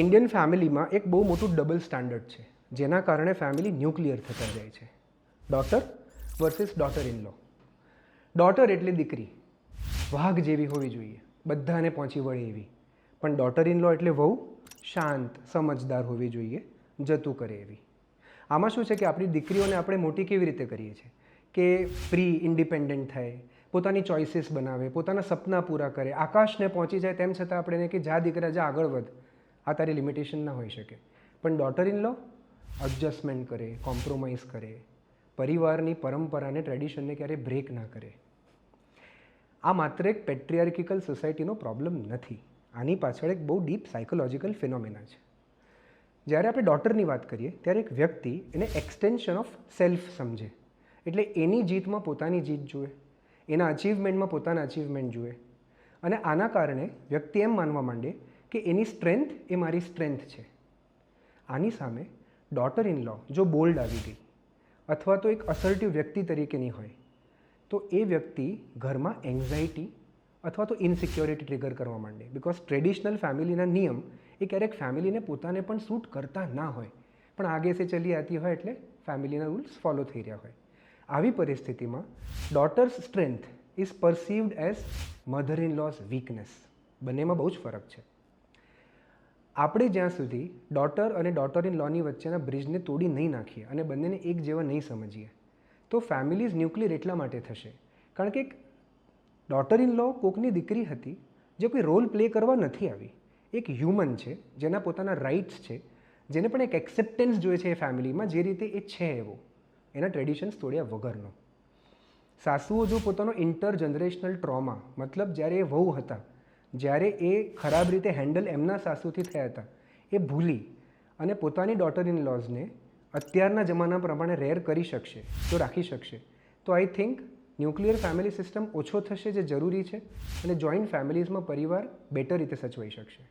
Indian ફેમિલીમાં એક બહુ મોટું ડબલ સ્ટાન્ડર્ડ છે, જેના કારણે ફેમિલી ન્યુક્લિયર થતા જાય છે. Daughter versus daughter in law. Daughter એટલે દીકરી, વાઘ જેવી હોવી જોઈએ, બધાને પહોંચી વળે એવી. પણ ડોટર ઇન લો એટલે વહુ શાંત, સમજદાર હોવી જોઈએ, જતું કરે એવી. આમાં શું છે કે આપણી દીકરીઓને આપણે મોટી કેવી રીતે કરીએ છીએ કે ફ્રી ઇન્ડિપેન્ડન્ટ થાય, પોતાની ચોઇસીસ બનાવે, પોતાના સપના પૂરા કરે, આકાશને પહોંચી જાય, તેમ છતાં આપણે એને કે જા દીકરા જા આગળ વધ, આ તારી લિમિટેશન ના હોઈ શકે. પણ ડોટર ઇન લો એડજસ્ટમેન્ટ કરે, કોમ્પ્રોમાઇઝ કરે, પરિવારની પરંપરાને, ટ્રેડિશનને ક્યારેય બ્રેક ના કરે. આ માત્ર એક પેટ્રિયાર્કિકલ સોસાયટીનો પ્રોબ્લેમ નથી, આની પાછળ એક બહુ ડીપ સાયકોલોજીકલ ફિનોમિના છે. જ્યારે આપણે ડોટરની વાત કરીએ ત્યારે એક વ્યક્તિ એને એક્સટેન્શન ઓફ સેલ્ફ સમજે, એટલે એની જીતમાં પોતાની જીત જુએ, એના અચીવમેન્ટમાં પોતાના અચીવમેન્ટ જુએ, અને આના કારણે વ્યક્તિ એમ માનવા માંડે કે એની સ્ટ્રેન્થ એ મારી સ્ટ્રેન્થ છે. આની સામે ડોટર ઇન લો જો બોલ્ડ આવી ગઈ અથવા તો એક અસર્ટિવ વ્યક્તિ તરીકેની હોય, તો એ વ્યક્તિ ઘરમાં એન્ઝાયટી અથવા તો ઇનસિક્યોરિટી ટ્રિગર કરવા માંડે. બિકોઝ ટ્રેડિશનલ ફેમિલીના નિયમ એ ક્યારેક ફેમિલીને પોતાને પણ સૂટ કરતા ના હોય, પણ આગે સે ચલી આતી હોય, એટલે ફેમિલીના રૂલ્સ ફોલો થઈ રહ્યા હોય. આવી પરિસ્થિતિમાં daughter's strength is perceived as mother in law's weakness. બંનેમાં બહુ જ ફરક છે. આપણે જ્યાં સુધી ડોટર અને ડોટર ઇન લોની વચ્ચેના બ્રિજને તોડી નહીં નાખીએ અને બંનેને એક જેવા નહીં સમજીએ, તો ફેમિલીઝ ન્યુક્લિયર એટલા માટે થશે કારણ કે એક ડોટર ઇન લો કોકની દીકરી હતી જે કોઈ રોલ પ્લે કરવા નથી આવી. એક હ્યુમન છે જેના પોતાના રાઇટ્સ છે, જેને પણ એક એક્સેપ્ટન્સ જોઈએ છે એ ફેમિલીમાં, જે રીતે એ છે એવો, એના ટ્રેડિશન્સ તોડ્યા વગરનો. સાસુઓ જો પોતાનો ઇન્ટરજનરેશનલ ટ્રોમા, મતલબ જ્યારે એ વહુ હતા, જ્યારે એ ખરાબ રીતે હેન્ડલ એમના સાસુથી થયા હતા, એ ભૂલી અને પોતાની ડોટર ઇન લોઝને અત્યારના જમાના પ્રમાણે રેર કરી શકશે, તો રાખી શકશે, તો I think nuclear family system ઓછો થશે, જે જરૂરી છે, અને જોઈન્ટ ફેમિલીઝમાં પરિવાર બેટર રીતે સચવાઈ શકશે.